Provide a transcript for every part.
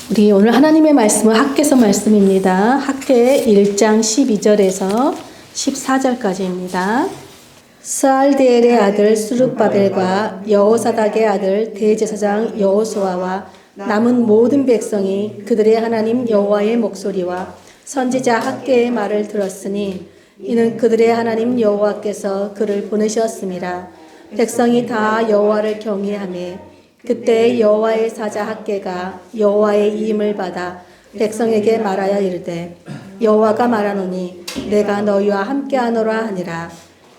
우리 오늘 하나님의 말씀은 학개서 말씀입니다. 학개 1장 12절에서 14절까지입니다. 스알디엘의 아들 스룹바벨과 여호사닥의 아들 대제사장 여호수아와 남은 모든 백성이 그들의 하나님 여호와의 목소리와 선지자 학개의 말을 들었으니 이는 그들의 하나님 여호와께서 그를 보내셨음이라. 백성이 다 여호와를 경외하며 그때 여호와의 사자 학개가 여호와의 이임을 받아 백성에게 말하여 이르되 여호와가 말하노니 내가 너희와 함께하노라 하니라.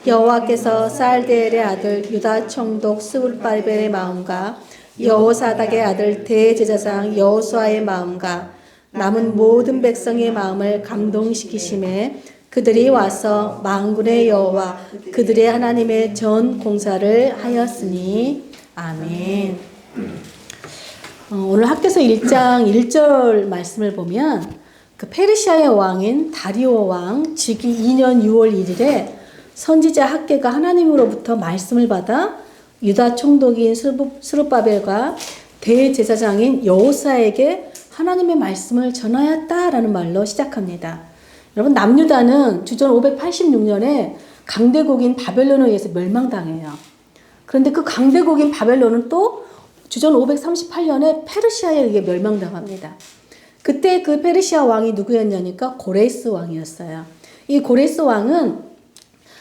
여호와께서 스알디엘의 아들 유다 총독 스룹바벨의 마음과 여호사닥의 아들 대제사장 여호수아의 마음과 남은 모든 백성의 마음을 감동시키심에 그들이 와서 만군의 여호와 그들의 하나님의 전 공사를 하였으니 아멘. 오늘 학개서 1장 1절 말씀을 보면 그 페르시아의 왕인 다리오 왕 즉위 2년 6월 1일에 선지자 학개가 하나님으로부터 말씀을 받아 유다 총독인 스룹바벨과 대제사장인 여호사에게 하나님의 말씀을 전하였다라는 말로 시작합니다. 여러분, 남유다는 주전 586년에 강대국인 바벨론에 의해서 멸망당해요. 그런데 그 강대국인 바벨론은 또 주전 538년에 페르시아에 의해 멸망당합니다. 그때 그 페르시아 왕이 누구였냐니까 고레스 왕이었어요. 이 고레스 왕은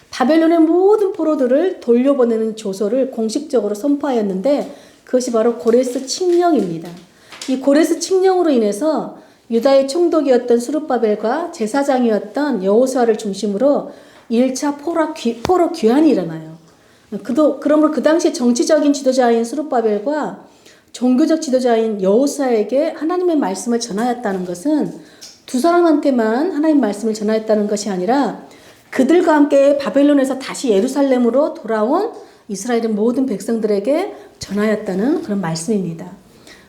바벨론의 모든 포로들을 돌려보내는 조서를 공식적으로 선포하였는데 그것이 바로 고레스 칙령입니다. 이 고레스 칙령으로 인해서 유다의 총독이었던 스룹바벨과 제사장이었던 여호수아를 중심으로 1차 포로 귀환이 일어나요. 그러므로 그 당시에 정치적인 지도자인 스룹바벨과 종교적 지도자인 여호수아에게 하나님의 말씀을 전하였다는 것은 두 사람한테만 하나님 말씀을 전하였다는 것이 아니라 그들과 함께 바벨론에서 다시 예루살렘으로 돌아온 이스라엘의 모든 백성들에게 전하였다는 그런 말씀입니다.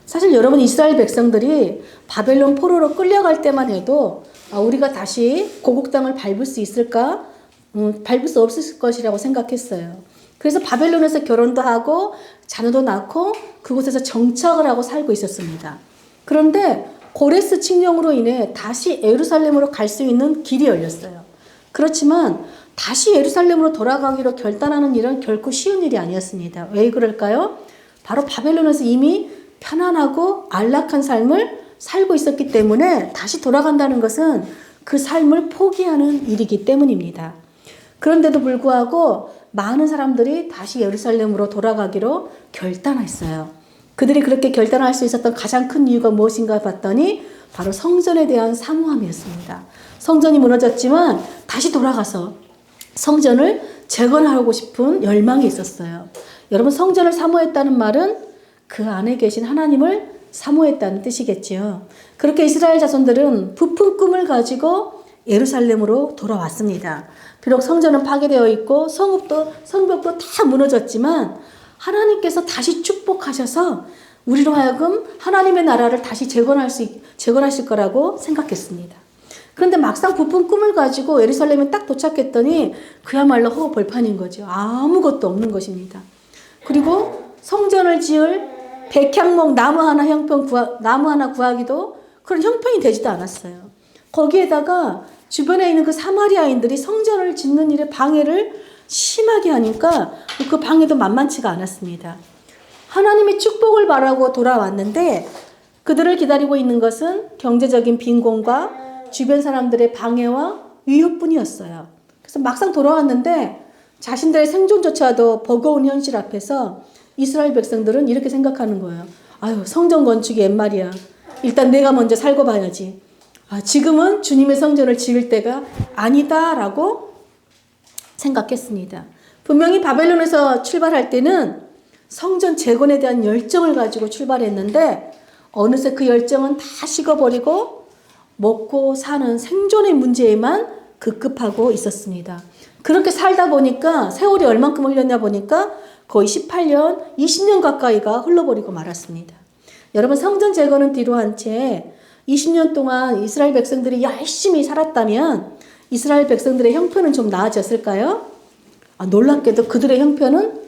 사실 여러분, 이스라엘 백성들이 바벨론 포로로 끌려갈 때만 해도 우리가 다시 고국 땅을 밟을 수 있을까? 밟을 수 없을 것이라고 생각했어요. 그래서 바벨론에서 결혼도 하고 자녀도 낳고 그곳에서 정착을 하고 살고 있었습니다. 그런데 고레스 칙령으로 인해 다시 예루살렘으로 갈 수 있는 길이 열렸어요. 그렇지만 다시 예루살렘으로 돌아가기로 결단하는 일은 결코 쉬운 일이 아니었습니다. 왜 그럴까요? 바로 바벨론에서 이미 편안하고 안락한 삶을 살고 있었기 때문에 다시 돌아간다는 것은 그 삶을 포기하는 일이기 때문입니다. 그런데도 불구하고 많은 사람들이 다시 예루살렘으로 돌아가기로 결단했어요. 그들이 그렇게 결단할 수 있었던 가장 큰 이유가 무엇인가 봤더니 바로 성전에 대한 사모함이었습니다. 성전이 무너졌지만 다시 돌아가서 성전을 재건하고 싶은 열망이 있었어요. 여러분, 성전을 사모했다는 말은 그 안에 계신 하나님을 사모했다는 뜻이겠지요. 그렇게 이스라엘 자손들은 부푼 꿈을 가지고 예루살렘으로 돌아왔습니다. 비록 성전은 파괴되어 있고 성벽도 다 무너졌지만 하나님께서 다시 축복하셔서 우리로 하여금 하나님의 나라를 다시 재건하실 거라고 생각했습니다. 그런데 막상 부푼 꿈을 가지고 예루살렘에 딱 도착했더니 그야말로 허허벌판인 거죠. 아무것도 없는 것입니다. 그리고 성전을 지을 백향목 나무 하나 구하기도 그런 형편이 되지도 않았어요. 거기에다가 주변에 있는 그 사마리아인들이 성전을 짓는 일에 방해를 심하게 하니까 그 방해도 만만치가 않았습니다. 하나님의 축복을 바라고 돌아왔는데 그들을 기다리고 있는 것은 경제적인 빈곤과 주변 사람들의 방해와 위협뿐이었어요. 그래서 막상 돌아왔는데 자신들의 생존조차도 버거운 현실 앞에서 이스라엘 백성들은 이렇게 생각하는 거예요. 아유, 성전 건축이 옛말이야. 일단 내가 먼저 살고 봐야지. 지금은 주님의 성전을 지을 때가 아니다라고 생각했습니다. 분명히 바벨론에서 출발할 때는 성전 재건에 대한 열정을 가지고 출발했는데 어느새 그 열정은 다 식어버리고 먹고 사는 생존의 문제에만 급급하고 있었습니다. 그렇게 살다 보니까 세월이 얼만큼 흘렸냐 보니까 거의 18년, 20년 가까이가 흘러버리고 말았습니다. 여러분, 성전 재건은 뒤로 한 채 20년 동안 이스라엘 백성들이 열심히 살았다면 이스라엘 백성들의 형편은 좀 나아졌을까요? 놀랍게도 그들의 형편은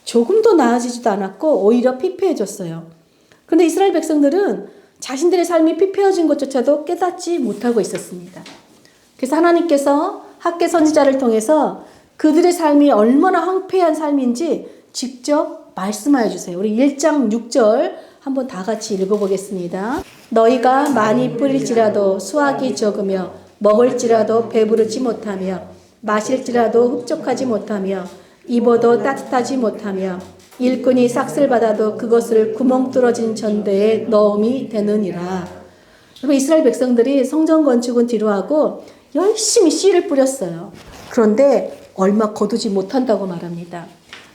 조금도 나아지지도 않았고 오히려 피폐해졌어요. 그런데 이스라엘 백성들은 자신들의 삶이 피폐해진 것조차도 깨닫지 못하고 있었습니다. 그래서 하나님께서 학개 선지자를 통해서 그들의 삶이 얼마나 황폐한 삶인지 직접 말씀하여 주세요. 우리 1장 6절 한번 다 같이 읽어보겠습니다. 너희가 많이 뿌릴지라도 수확이 적으며 먹을지라도 배부르지 못하며 마실지라도 흡족하지 못하며 입어도 따뜻하지 못하며 일꾼이 삭슬 받아도 그것을 구멍 뚫어진 전대에 넣음이 되느니라. 여러분, 이스라엘 백성들이 성전 건축은 뒤로하고 열심히 씨를 뿌렸어요. 그런데 얼마 거두지 못한다고 말합니다.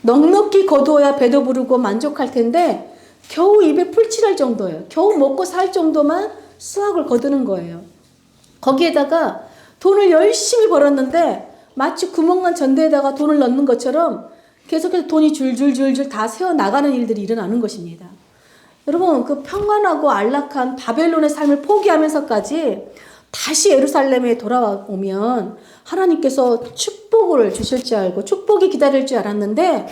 넉넉히 거두어야 배도 부르고 만족할 텐데 겨우 입에 풀칠할 정도예요. 겨우 먹고 살 정도만 수확을 거두는 거예요. 거기에다가 돈을 열심히 벌었는데 마치 구멍난 전대에다가 돈을 넣는 것처럼 계속해서 돈이 줄줄줄줄 다 새어나가는 일들이 일어나는 것입니다. 여러분, 그 평안하고 안락한 바벨론의 삶을 포기하면서까지 다시 예루살렘에 돌아오면 하나님께서 축복을 주실 줄 알고 축복이 기다릴 줄 알았는데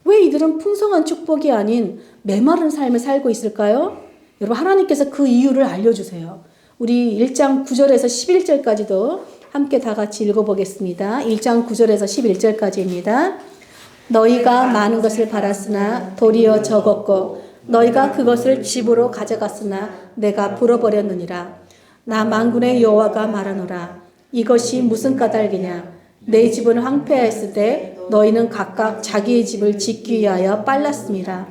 왜 이들은 풍성한 축복이 아닌 메마른 삶을 살고 있을까요? 여러분, 하나님께서 그 이유를 알려주세요. 우리 1장 9절에서 11절까지도 함께 다 같이 읽어보겠습니다. 1장 9절에서 11절까지입니다. 너희가 많은 것을 바랐으나 도리어 적었고 너희가 그것을 집으로 가져갔으나 내가 불어버렸느니라. 나 만군의 여호와가 말하노라. 이것이 무슨 까닭이냐? 내 집은 황폐하였을 때 너희는 각각 자기의 집을 짓기 위하여 빨랐습니다.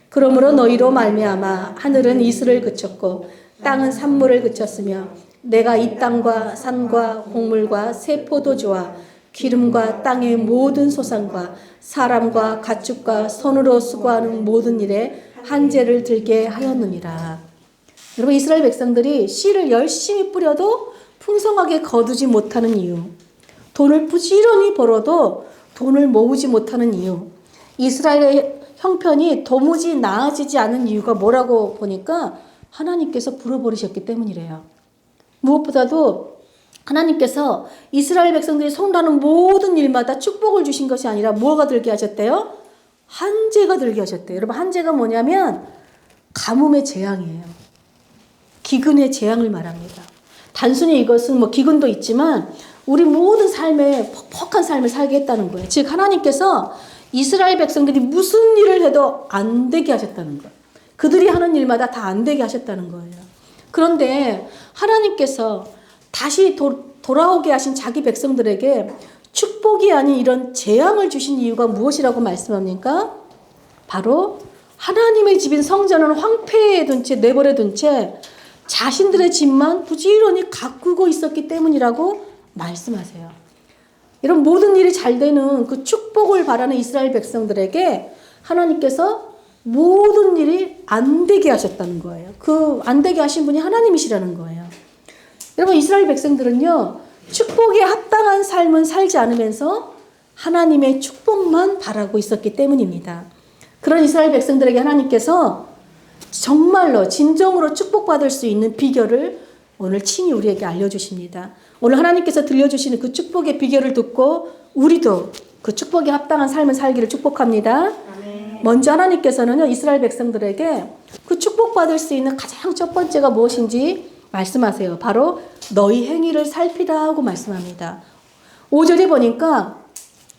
그러므로 너희로 말미암아 하늘은 이슬을 그쳤고 땅은 산물을 그쳤으며 내가 이 땅과 산과 곡물과 새 포도주와 기름과 땅의 모든 소산과 사람과 가축과 손으로 수고하는 모든 일에 한재를 들게 하였느니라. 여러분, 이스라엘 백성들이 씨를 열심히 뿌려도 풍성하게 거두지 못하는 이유, 돈을 부지런히 벌어도 돈을 모으지 못하는 이유, 이스라엘의 형편이 도무지 나아지지 않은 이유가 뭐라고 보니까 하나님께서 불어버리셨기 때문이래요. 무엇보다도 하나님께서 이스라엘 백성들이 손다는 모든 일마다 축복을 주신 것이 아니라 뭐가 들게 하셨대요? 한재가 들게 하셨대요. 여러분, 한재가 뭐냐면 가뭄의 재앙이에요. 기근의 재앙을 말합니다. 단순히 이것은 뭐 기근도 있지만 우리 모든 삶에 퍽퍽한 삶을 살게 했다는 거예요. 즉 하나님께서 이스라엘 백성들이 무슨 일을 해도 안 되게 하셨다는 거예요. 그들이 하는 일마다 다 안 되게 하셨다는 거예요. 그런데 하나님께서 다시 돌아오게 하신 자기 백성들에게 축복이 아닌 이런 재앙을 주신 이유가 무엇이라고 말씀합니까? 바로 하나님의 집인 성전은 황폐해둔 채 내버려둔 채 자신들의 집만 부지런히 가꾸고 있었기 때문이라고 말씀하세요. 이런 모든 일이 잘 되는 그 축복을 바라는 이스라엘 백성들에게 하나님께서 모든 일이 안 되게 하셨다는 거예요. 그 안 되게 하신 분이 하나님이시라는 거예요. 여러분, 이스라엘 백성들은요, 축복에 합당한 삶은 살지 않으면서 하나님의 축복만 바라고 있었기 때문입니다. 그런 이스라엘 백성들에게 하나님께서 정말로 진정으로 축복받을 수 있는 비결을 오늘 친히 우리에게 알려주십니다. 오늘 하나님께서 들려주시는 그 축복의 비결을 듣고 우리도 그 축복에 합당한 삶을 살기를 축복합니다. 아멘. 먼저 하나님께서는요, 이스라엘 백성들에게 그 축복받을 수 있는 가장 첫 번째가 무엇인지 말씀하세요. 바로 너희 행위를 살피라 하고 말씀합니다. 5절에 보니까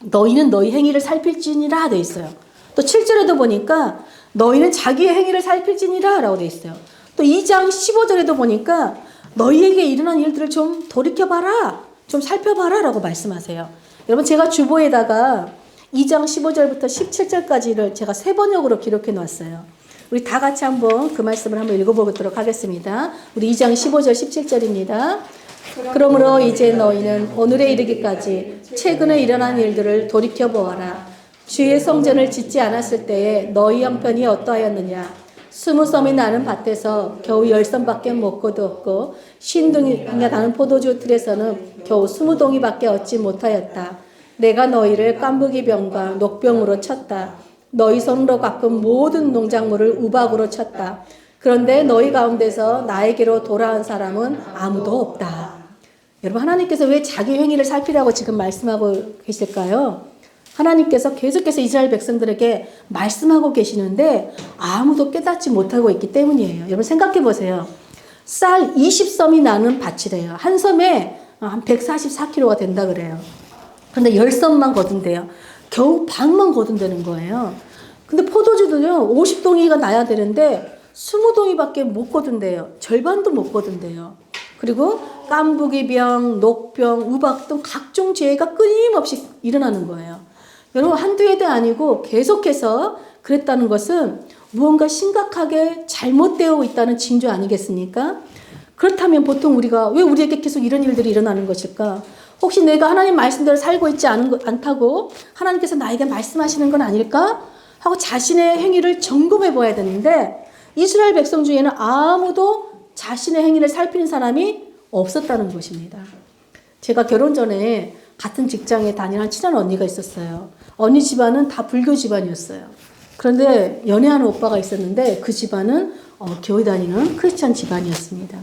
너희는 너희 행위를 살필지니라 되어 있어요. 또 7절에도 보니까 너희는 자기의 행위를 살필지니라 라고 되어 있어요. 또 2장 15절에도 보니까 너희에게 일어난 일들을 좀 돌이켜봐라, 좀 살펴봐라 라고 말씀하세요. 여러분, 제가 주보에다가 2장 15절부터 17절까지를 제가 세 번역으로 기록해 놓았어요. 우리 다 같이 한번 그 말씀을 한번 읽어보도록 하겠습니다. 우리 2장 15절 17절입니다. 그러므로 이제 너희는 오늘에 이르기까지 최근에 일어난 일들을 돌이켜보아라. 주의 성전을 짓지 않았을 때에 너희 형편이 어떠하였느냐. 20섬이 나는 밭에서 겨우 10섬밖에 못 거두었고 50동이가 나는 포도주 틀에서는 겨우 20동이밖에 얻지 못하였다. 내가 너희를 깐부기병과 녹병으로 쳤다. 너희 손으로 가꾼 모든 농작물을 우박으로 쳤다. 그런데 너희 가운데서 나에게로 돌아온 사람은 아무도 없다. 여러분, 하나님께서 왜 자기 행위를 살피라고 지금 말씀하고 계실까요? 하나님께서 계속해서 이스라엘 백성들에게 말씀하고 계시는데 아무도 깨닫지 못하고 있기 때문이에요. 여러분 생각해 보세요. 쌀 20섬이 나는 밭이래요. 한 섬에 한 144kg가 된다 그래요. 근데 10섬만 거둔대요. 겨우 반만 거둔다는 거예요. 근데 포도주도요, 50동이가 나야 되는데 20동이밖에 못 거둔대요. 절반도 못 거둔대요. 그리고 깐부기병, 녹병, 우박 등 각종 재해가 끊임없이 일어나는 거예요. 여러분 한두 해도 아니고 계속해서 그랬다는 것은 무언가 심각하게 잘못되어 있다는 징조 아니겠습니까? 그렇다면 보통 우리가 왜 우리에게 계속 이런 일들이 일어나는 것일까? 혹시 내가 하나님 말씀대로 살고 있지 않다고 하나님께서 나에게 말씀하시는 건 아닐까? 하고 자신의 행위를 점검해 봐야 되는데 이스라엘 백성 중에는 아무도 자신의 행위를 살피는 사람이 없었다는 것입니다. 제가 결혼 전에 같은 직장에 다니는 친한 언니가 있었어요. 언니 집안은 다 불교 집안이었어요. 그런데 연애하는 오빠가 있었는데 그 집안은 교회 다니는 크리스찬 집안이었습니다.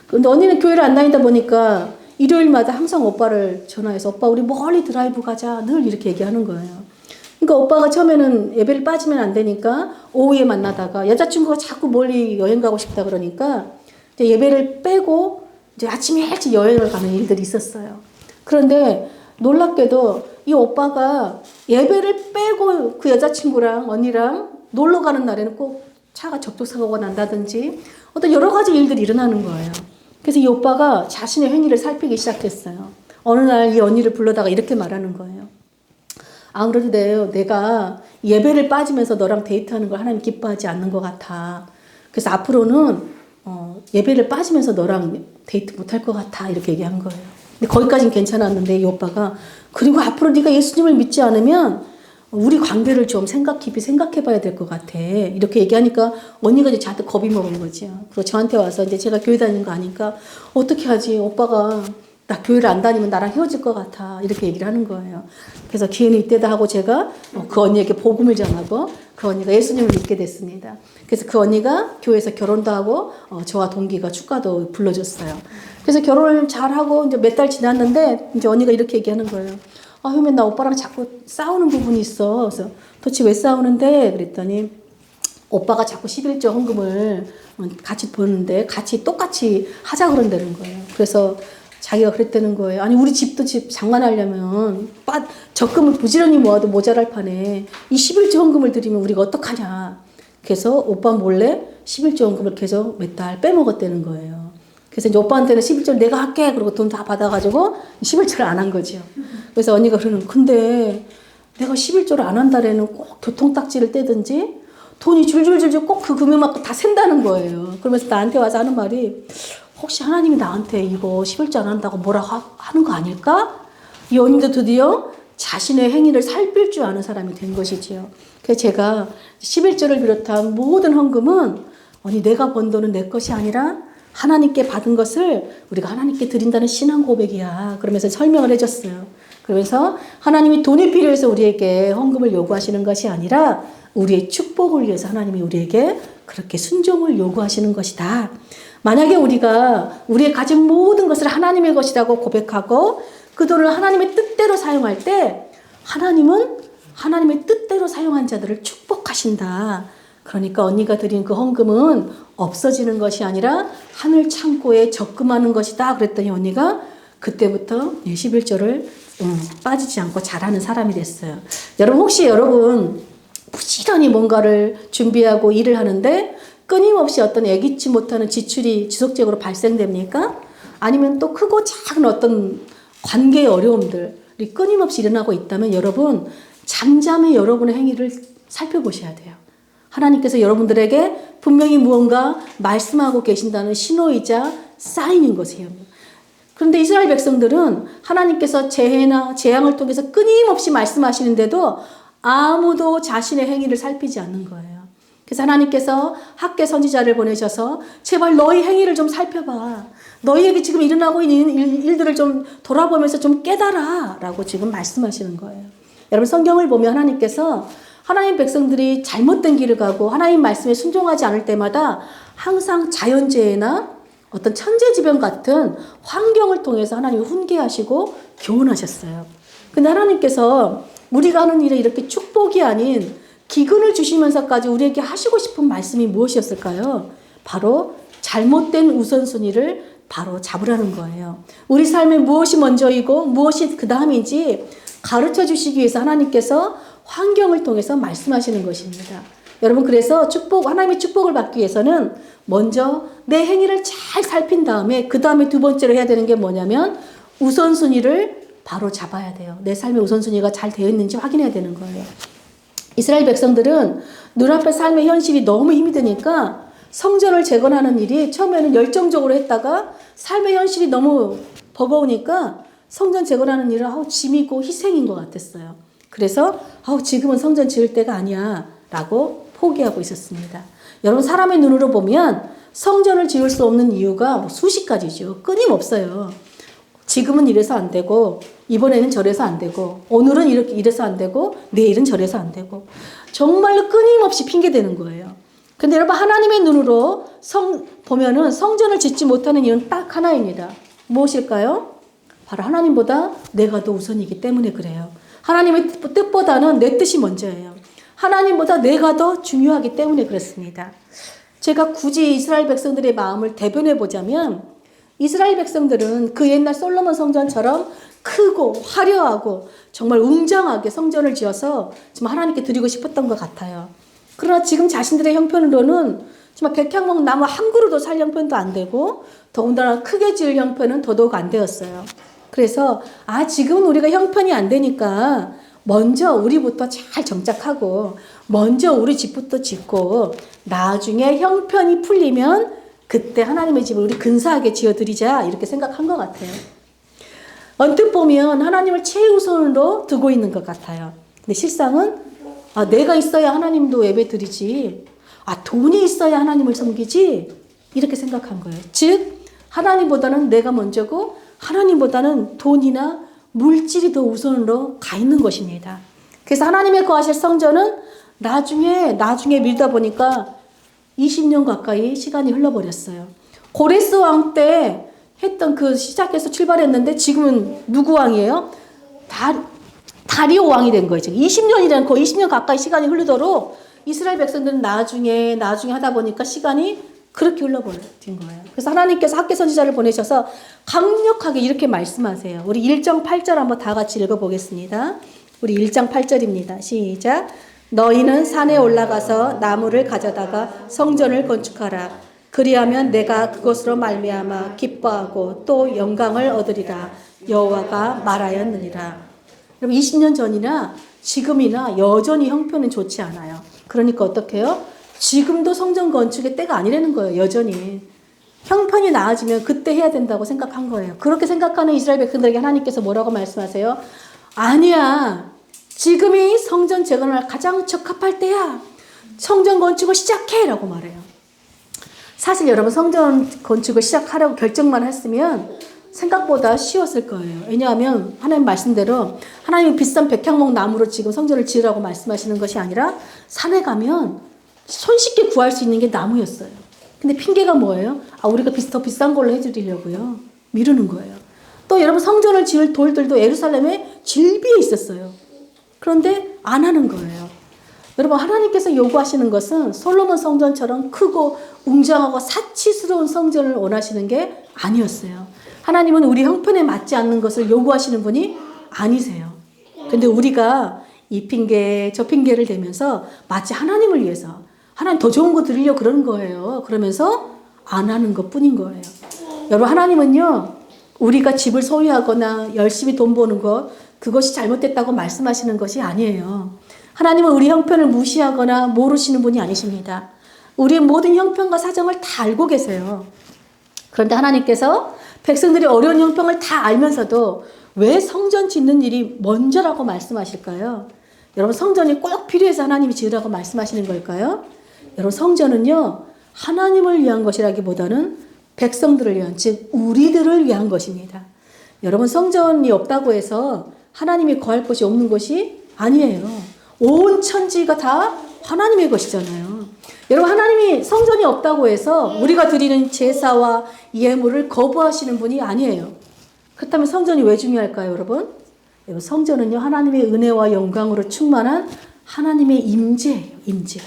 그런데 언니는 교회를 안 다니다 보니까 일요일마다 항상 오빠를 전화해서 오빠 우리 멀리 드라이브 가자 늘 이렇게 얘기하는 거예요. 그러니까 오빠가 처음에는 예배를 빠지면 안 되니까 오후에 만나다가 여자친구가 자꾸 멀리 여행 가고 싶다 그러니까 이제 예배를 빼고 이제 아침에 일찍 여행을 가는 일들이 있었어요. 그런데 놀랍게도 이 오빠가 예배를 빼고 그 여자친구랑 언니랑 놀러 가는 날에는 꼭 차가 접촉사고가 난다든지 어떤 여러 가지 일들이 일어나는 거예요. 그래서 이 오빠가 자신의 행위를 살피기 시작했어요. 어느 날 이 언니를 불러다가 이렇게 말하는 거예요. 아무래도 내가 예배를 빠지면서 너랑 데이트하는 걸 하나님 기뻐하지 않는 것 같아. 그래서 앞으로는 예배를 빠지면서 너랑 데이트 못할 것 같아. 이렇게 얘기한 거예요. 근데 거기까지는 괜찮았는데 이 오빠가 그리고 앞으로 네가 예수님을 믿지 않으면 우리 관계를 좀 깊이 생각해 봐야 될 것 같아. 이렇게 얘기하니까 언니가 이제 저한테 겁이 먹은 거죠. 그리고 저한테 와서 이제 제가 교회 다니는 거 아니까 어떻게 하지? 오빠가 나 교회를 안 다니면 나랑 헤어질 것 같아. 이렇게 얘기를 하는 거예요. 그래서 기회는 이때다 하고 제가 그 언니에게 복음을 전하고 그 언니가 예수님을 믿게 됐습니다. 그래서 그 언니가 교회에서 결혼도 하고 저와 동기가 축가도 불러줬어요. 그래서 결혼을 잘하고 이제 몇 달 지났는데 이제 언니가 이렇게 얘기하는 거예요. 효면 나 오빠랑 자꾸 싸우는 부분이 있어. 그래서 도대체 왜 싸우는데? 그랬더니 오빠가 자꾸 11조 헌금을 같이 보는데 같이 똑같이 하자 그런다는 거예요. 그래서 자기가 그랬다는 거예요. 아니 우리 집도 집 장만하려면 적금을 부지런히 모아도 모자랄 판에 이 11조 헌금을 드리면 우리가 어떡하냐. 그래서 오빠 몰래 11조 헌금을 계속 몇 달 빼먹었다는 거예요. 그래서 이제 오빠한테는 11조를 내가 할게. 그러고 돈 다 받아가지고 11조를 안 한 거죠. 그래서 언니가 그러는 근데 내가 11조를 안 한 달에는 꼭 교통딱지를 떼든지 돈이 줄줄줄줄 꼭 그 금액만큼 다 샌다는 거예요. 그러면서 나한테 와서 하는 말이 혹시 하나님이 나한테 이거 11조 안 한다고 뭐라고 하는 거 아닐까? 이 언니도 드디어 자신의 행위를 살필 줄 아는 사람이 된 것이지요. 그래서 제가 11조를 비롯한 모든 헌금은 언니 내가 번 돈은 내 것이 아니라 하나님께 받은 것을 우리가 하나님께 드린다는 신앙 고백이야. 그러면서 설명을 해줬어요. 그러면서 하나님이 돈이 필요해서 우리에게 헌금을 요구하시는 것이 아니라 우리의 축복을 위해서 하나님이 우리에게 그렇게 순종을 요구하시는 것이다. 만약에 우리가 우리의 가진 모든 것을 하나님의 것이라고 고백하고 그 돈을 하나님의 뜻대로 사용할 때 하나님은 하나님의 뜻대로 사용한 자들을 축복하신다. 그러니까 언니가 드린 그 헌금은 없어지는 것이 아니라 하늘 창고에 적금하는 것이다. 그랬더니 언니가 그때부터 11조를 빠지지 않고 잘하는 사람이 됐어요. 여러분 부지런히 뭔가를 준비하고 일을 하는데 끊임없이 어떤 예기치 못하는 지출이 지속적으로 발생됩니까? 아니면 또 크고 작은 어떤 관계의 어려움들이 끊임없이 일어나고 있다면 여러분 잠잠히 여러분의 행위를 살펴보셔야 돼요. 하나님께서 여러분들에게 분명히 무언가 말씀하고 계신다는 신호이자 사인인 것이에요. 그런데 이스라엘 백성들은 하나님께서 재해나 재앙을 통해서 끊임없이 말씀하시는데도 아무도 자신의 행위를 살피지 않는 거예요. 그래서 하나님께서 학개 선지자를 보내셔서 제발 너희 행위를 좀 살펴봐. 너희에게 지금 일어나고 있는 일들을 좀 돌아보면서 좀 깨달아 라고 지금 말씀하시는 거예요. 여러분 성경을 보면 하나님께서 하나님 백성들이 잘못된 길을 가고 하나님 말씀에 순종하지 않을 때마다 항상 자연재해나 어떤 천재지변 같은 환경을 통해서 하나님이 훈계하시고 교훈하셨어요. 근데 하나님께서 우리가 하는 일에 이렇게 축복이 아닌 기근을 주시면서까지 우리에게 하시고 싶은 말씀이 무엇이었을까요? 바로 잘못된 우선순위를 바로 잡으라는 거예요. 우리 삶에 무엇이 먼저이고 무엇이 그 다음인지 가르쳐 주시기 위해서 하나님께서 환경을 통해서 말씀하시는 것입니다. 여러분, 그래서 하나님의 축복을 받기 위해서는 먼저 내 행위를 잘 살핀 다음에 그 다음에 두 번째로 해야 되는 게 뭐냐면 우선순위를 바로 잡아야 돼요. 내 삶의 우선순위가 잘 되어 있는지 확인해야 되는 거예요. 이스라엘 백성들은 눈앞의 삶의 현실이 너무 힘이 드니까 성전을 재건하는 일이 처음에는 열정적으로 했다가 삶의 현실이 너무 버거우니까 성전 재건하는 일은 짐이고 희생인 것 같았어요. 그래서 지금은 성전 지을 때가 아니야 라고 포기하고 있었습니다. 여러분, 사람의 눈으로 보면 성전을 지을 수 없는 이유가 수십 가지죠. 끊임없어요. 지금은 이래서 안 되고 이번에는 저래서 안 되고 오늘은 이래서 안 되고 내일은 저래서 안 되고 정말로 끊임없이 핑계대는 거예요. 근데 여러분, 하나님의 눈으로 보면은 성전을 짓지 못하는 이유는 딱 하나입니다. 무엇일까요? 바로 하나님보다 내가 더 우선이기 때문에 그래요. 하나님의 뜻보다는 내 뜻이 먼저예요. 하나님보다 내가 더 중요하기 때문에 그렇습니다. 제가 굳이 이스라엘 백성들의 마음을 대변해 보자면 이스라엘 백성들은 그 옛날 솔로몬 성전처럼 크고 화려하고 정말 웅장하게 성전을 지어서 정말 하나님께 드리고 싶었던 것 같아요. 그러나 지금 자신들의 형편으로는 정말 백향목 나무 한 그루도 살 형편도 안 되고 더군다나 크게 지을 형편은 더더욱 안 되었어요. 그래서 지금은 우리가 형편이 안 되니까 먼저 우리부터 잘 정착하고 먼저 우리 집부터 짓고 나중에 형편이 풀리면 그때 하나님의 집을 우리 근사하게 지어드리자 이렇게 생각한 것 같아요. 언뜻 보면 하나님을 최우선으로 두고 있는 것 같아요. 근데 실상은 내가 있어야 하나님도 예배 드리지, 돈이 있어야 하나님을 섬기지 이렇게 생각한 거예요. 즉 하나님보다는 내가 먼저고 하나님보다는 돈이나 물질이 더 우선으로 가 있는 것입니다. 그래서 하나님의 거하실 성전은 나중에 밀다 보니까 20년 가까이 시간이 흘러버렸어요. 고레스 왕 때 했던 시작해서 출발했는데 지금은 누구 왕이에요? 다리오 왕이 된 거예요. 지금 20년이라는 거의 20년 가까이 시간이 흐르도록 이스라엘 백성들은 나중에 하다 보니까 시간이 그렇게 흘러버린 거예요. 그래서 하나님께서 학개 선지자를 보내셔서 강력하게 이렇게 말씀하세요. 우리 1장 8절 한번 다 같이 읽어보겠습니다. 우리 1장 8절입니다. 시작. 너희는 산에 올라가서 나무를 가져다가 성전을 건축하라. 그리하면 내가 그것으로 말미암아 기뻐하고 또 영광을 얻으리라. 여호와가 말하였느니라. 여러분, 20년 전이나 지금이나 여전히 형편은 좋지 않아요. 그러니까 어떻게 해요? 지금도 성전 건축의 때가 아니라는 거예요. 여전히. 형편이 나아지면 그때 해야 된다고 생각한 거예요. 그렇게 생각하는 이스라엘 백성들에게 하나님께서 뭐라고 말씀하세요? 아니야. 지금이 성전 재건을 가장 적합할 때야. 성전 건축을 시작해 라고 말해요. 사실 여러분, 성전 건축을 시작하라고 결정만 했으면 생각보다 쉬웠을 거예요. 왜냐하면 하나님 말씀대로 하나님이 비싼 백향목 나무로 지금 성전을 지으라고 말씀하시는 것이 아니라 산에 가면 손쉽게 구할 수 있는 게 나무였어요. 근데 핑계가 뭐예요? 우리가 더 비싼 걸로 해드리려고요. 미루는 거예요. 또 여러분, 성전을 지을 돌들도 예루살렘에 질비해 있었어요. 그런데 안 하는 거예요. 여러분, 하나님께서 요구하시는 것은 솔로몬 성전처럼 크고 웅장하고 사치스러운 성전을 원하시는 게 아니었어요. 하나님은 우리 형편에 맞지 않는 것을 요구하시는 분이 아니세요. 근데 우리가 이 핑계 저 핑계를 대면서 마치 하나님을 위해서 하나님 더 좋은 거 드리려고 그러는 거예요. 그러면서 안 하는 것 뿐인 거예요. 여러분, 하나님은요, 우리가 집을 소유하거나 열심히 돈 버는 것, 그것이 잘못됐다고 말씀하시는 것이 아니에요. 하나님은 우리 형편을 무시하거나 모르시는 분이 아니십니다. 우리의 모든 형편과 사정을 다 알고 계세요. 그런데 하나님께서 백성들이 어려운 형편을 다 알면서도 왜 성전 짓는 일이 먼저라고 말씀하실까요? 여러분, 성전이 꼭 필요해서 하나님이 지으라고 말씀하시는 걸까요? 여러분, 성전은요, 하나님을 위한 것이라기보다는 백성들을 위한, 즉 우리들을 위한 것입니다. 여러분, 성전이 없다고 해서 하나님이 거할 곳이 없는 것이 아니에요. 온 천지가 다 하나님의 것이잖아요. 여러분, 하나님이 성전이 없다고 해서 우리가 드리는 제사와 예물을 거부하시는 분이 아니에요. 그렇다면 성전이 왜 중요할까요, 여러분? 여러분, 성전은요, 하나님의 은혜와 영광으로 충만한 하나님의 임재예요, 임재.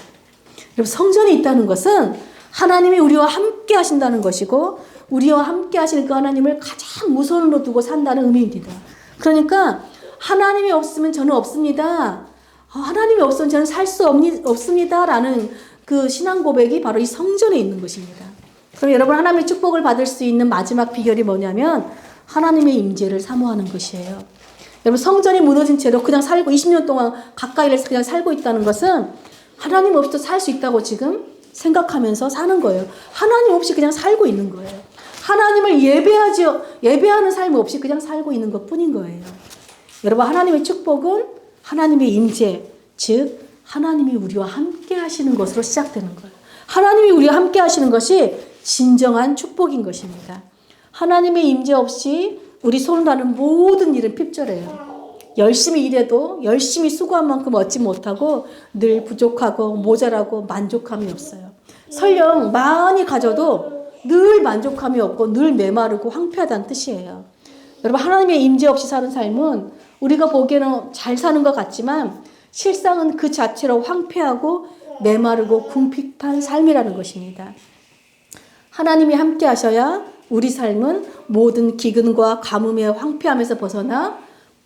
여러분, 성전이 있다는 것은 하나님이 우리와 함께 하신다는 것이고, 우리와 함께 하시는 그 하나님을 가장 우선으로 두고 산다는 의미입니다. 그러니까 하나님이 없으면 저는 없습니다. 하나님이 없으면 저는 살 수 없습니다. 라는 그 신앙 고백이 바로 이 성전에 있는 것입니다. 그럼 여러분, 하나님의 축복을 받을 수 있는 마지막 비결이 뭐냐면 하나님의 임재를 사모하는 것이에요. 여러분, 성전이 무너진 채로 그냥 살고 20년 동안 가까이에서 그냥 살고 있다는 것은 하나님 없이도 살 수 있다고 지금 생각하면서 사는 거예요. 하나님 없이 그냥 살고 있는 거예요. 하나님을 예배하는 삶 없이 그냥 살고 있는 것 뿐인 거예요. 여러분, 하나님의 축복은 하나님의 임재, 즉 하나님이 우리와 함께 하시는 것으로 시작되는 거예요. 하나님이 우리와 함께 하시는 것이 진정한 축복인 것입니다. 하나님의 임재 없이 우리 손으로 하는 모든 일은 핍절해요. 열심히 일해도 열심히 수고한 만큼 얻지 못하고 늘 부족하고 모자라고 만족함이 없어요. 설령 많이 가져도 늘 만족함이 없고 늘 메마르고 황폐하다는 뜻이에요. 여러분, 하나님의 임재 없이 사는 삶은 우리가 보기에는 잘 사는 것 같지만 실상은 그 자체로 황폐하고 메마르고 궁핍한 삶이라는 것입니다. 하나님이 함께 하셔야 우리 삶은 모든 기근과 가뭄의 황폐함에서 벗어나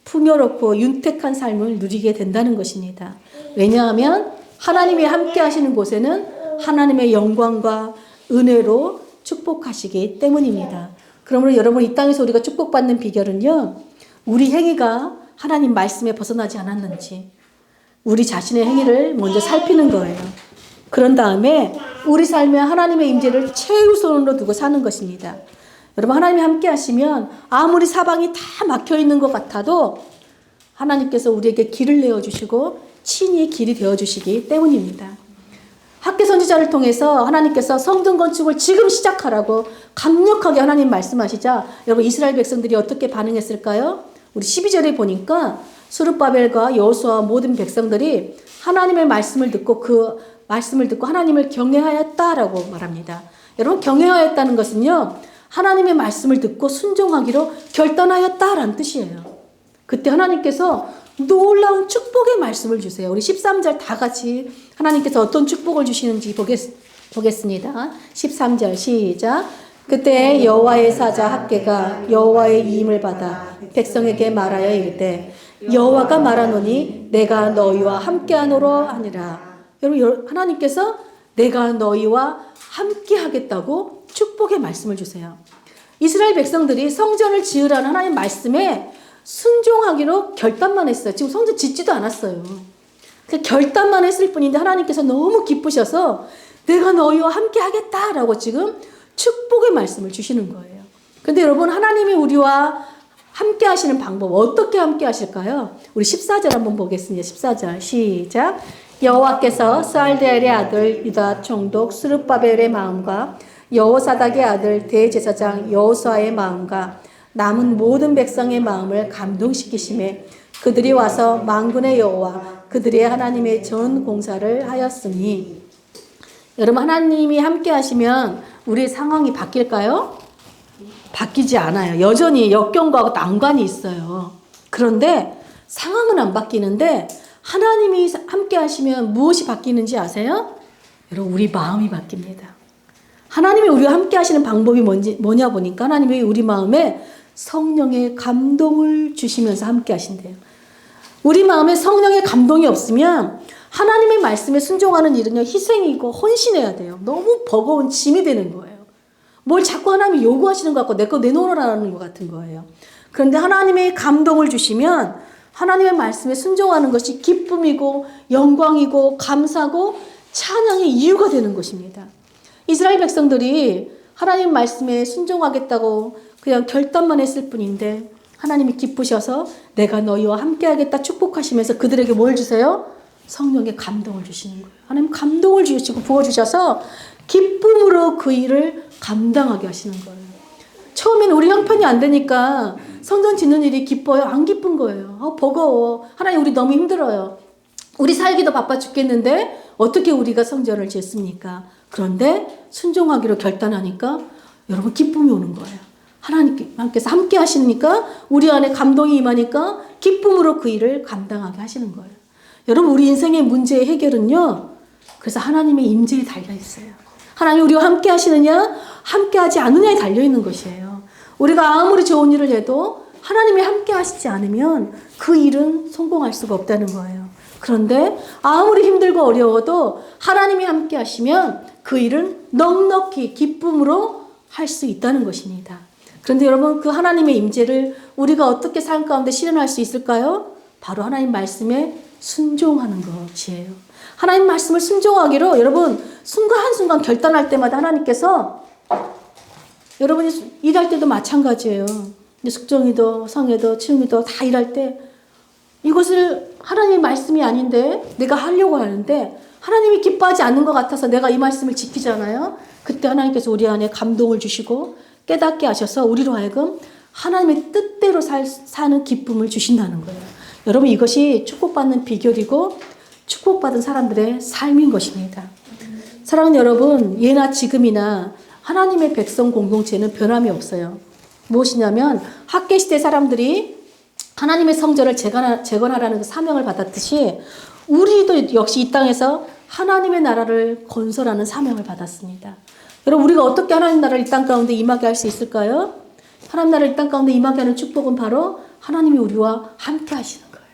풍요롭고 윤택한 삶을 누리게 된다는 것입니다. 왜냐하면 하나님이 함께 하시는 곳에는 하나님의 영광과 은혜로 축복하시기 때문입니다. 그러므로 여러분, 이 땅에서 우리가 축복받는 비결은요, 우리 행위가 하나님 말씀에 벗어나지 않았는지 우리 자신의 행위를 먼저 살피는 거예요. 그런 다음에 우리 삶에 하나님의 임재를 최우선으로 두고 사는 것입니다. 여러분, 하나님이 함께 하시면 아무리 사방이 다 막혀 있는 것 같아도 하나님께서 우리에게 길을 내어주시고 친히 길이 되어주시기 때문입니다. 학개 선지자를 통해서 하나님께서 성전 건축을 지금 시작하라고 강력하게 하나님 말씀하시자 여러분, 이스라엘 백성들이 어떻게 반응했을까요? 우리 12절에 보니까 스룹바벨과 여호수아와 모든 백성들이 하나님의 말씀을 듣고 하나님을 경외하였다라고 말합니다. 여러분, 경외하였다는 것은요, 하나님의 말씀을 듣고 순종하기로 결단하였다라는 뜻이에요. 그때 하나님께서 놀라운 축복의 말씀을 주세요. 우리 13절 다 같이 하나님께서 어떤 축복을 주시는지 보겠습니다. 13절 시작. 그때 여호와의 사자 학개가 여호와의 이임을 받아 백성에게 말하여 이르되 여호와가 말하노니 내가 너희와 함께하노라 하니라. 여러분, 하나님께서 내가 너희와 함께 하겠다고 축복의 말씀을 주세요. 이스라엘 백성들이 성전을 지으라는 하나님 말씀에 순종하기로 결단만 했어요. 지금 성전 짓지도 않았어요. 결단만 했을 뿐인데 하나님께서 너무 기쁘셔서 내가 너희와 함께 하겠다라고 지금 축복의 말씀을 주시는 거예요. 근데 여러분, 하나님이 우리와 함께 하시는 방법, 어떻게 함께 하실까요? 우리 14절 한번 보겠습니다. 14절 시작. 여호와께서 스알디엘의 아들 유다 총독 스룹바벨의 마음과 여호사닥의 아들 대제사장 여호수아의 마음과 남은 모든 백성의 마음을 감동시키심에 그들이 와서 만군의 여호와 그들의 하나님의 전 공사를 하였으니. 여러분, 하나님이 함께 하시면 우리의 상황이 바뀔까요? 바뀌지 않아요. 여전히 역경과 난관이 있어요. 그런데 상황은 안 바뀌는데 하나님이 함께 하시면 무엇이 바뀌는지 아세요? 여러분, 우리 마음이 바뀝니다. 하나님이 우리와 함께 하시는 방법이 뭐냐 보니까 하나님이 우리 마음에 성령의 감동을 주시면서 함께 하신대요. 우리 마음에 성령의 감동이 없으면 하나님의 말씀에 순종하는 일은요, 희생이고 헌신해야 돼요. 너무 버거운 짐이 되는 거예요. 뭘 자꾸 하나님이 요구하시는 것 같고 내 거 내놓으라는 것 같은 거예요. 그런데 하나님의 감동을 주시면 하나님의 말씀에 순종하는 것이 기쁨이고 영광이고 감사고 찬양의 이유가 되는 것입니다. 이스라엘 백성들이 하나님 말씀에 순종하겠다고 그냥 결단만 했을 뿐인데 하나님이 기쁘셔서 내가 너희와 함께 하겠다 축복하시면서 그들에게 뭘 주세요? 성령의 감동을 주시는 거예요. 하나님 감동을 주시고 부어주셔서 기쁨으로 그 일을 감당하게 하시는 거예요. 처음에는 우리 형편이 안 되니까 성전 짓는 일이 기뻐요? 안 기쁜 거예요. 버거워. 하나님, 우리 너무 힘들어요. 우리 살기도 바빠 죽겠는데 어떻게 우리가 성전을 짓습니까? 그런데 순종하기로 결단하니까 여러분, 기쁨이 오는 거예요. 하나님께서 함께 하시니까 우리 안에 감동이 임하니까 기쁨으로 그 일을 감당하게 하시는 거예요. 여러분, 우리 인생의 문제의 해결은요, 그래서 하나님의 임재에 달려 있어요. 하나님 우리와 함께 하시느냐, 함께 하지 않느냐에 달려 있는 것이에요. 우리가 아무리 좋은 일을 해도 하나님이 함께 하시지 않으면 그 일은 성공할 수가 없다는 거예요. 그런데 아무리 힘들고 어려워도 하나님이 함께 하시면 그 일은 넉넉히 기쁨으로 할 수 있다는 것입니다. 그런데 여러분, 그 하나님의 임재를 우리가 어떻게 삶 가운데 실현할 수 있을까요? 바로 하나님 말씀에 순종하는 것이에요. 하나님 말씀을 순종하기로 여러분 순간한순간 결단할 때마다 하나님께서 여러분이 일할 때도 마찬가지예요. 숙종이도 성애도 치움이도 다 일할 때 이것을 하나님의 말씀이 아닌데 내가 하려고 하는데 하나님이 기뻐하지 않는 것 같아서 내가 이 말씀을 지키잖아요. 그때 하나님께서 우리 안에 감동을 주시고 깨닫게 하셔서 우리로 하여금 하나님의 뜻대로 사는 기쁨을 주신다는 거예요. 여러분, 이것이 축복받는 비결이고 축복받은 사람들의 삶인 것입니다. 사랑하는 여러분, 예나 지금이나 하나님의 백성 공동체는 변함이 없어요. 무엇이냐면 학개시대 사람들이 하나님의 성전을 재건하라는 그 사명을 받았듯이 우리도 역시 이 땅에서 하나님의 나라를 건설하는 사명을 받았습니다. 여러분, 우리가 어떻게 하나님 나라를 이 땅 가운데 임하게 할 수 있을까요? 하나님 나라를 이 땅 가운데 임하게 하는 축복은 바로 하나님이 우리와 함께 하시는 거예요.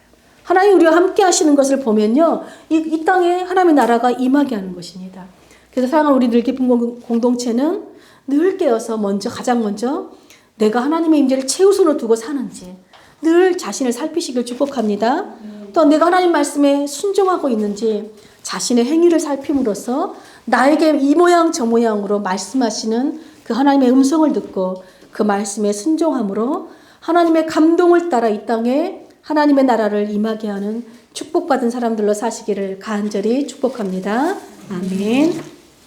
하나님이 우리와 함께 하시는 것을 보면요, 이 땅에 하나님의 나라가 임하게 하는 것입니다. 그래서 사랑하는 우리 늘깊은 공동체는 늘 깨어서 가장 먼저 내가 하나님의 임재를 최우선으로 두고 사는지 늘 자신을 살피시길 축복합니다. 또 내가 하나님 말씀에 순종하고 있는지 자신의 행위를 살핌으로써 나에게 이 모양 저 모양으로 말씀하시는 그 하나님의 음성을 듣고 그 말씀에 순종함으로 하나님의 감동을 따라 이 땅에 하나님의 나라를 임하게 하는 축복받은 사람들로 사시기를 간절히 축복합니다. 아멘.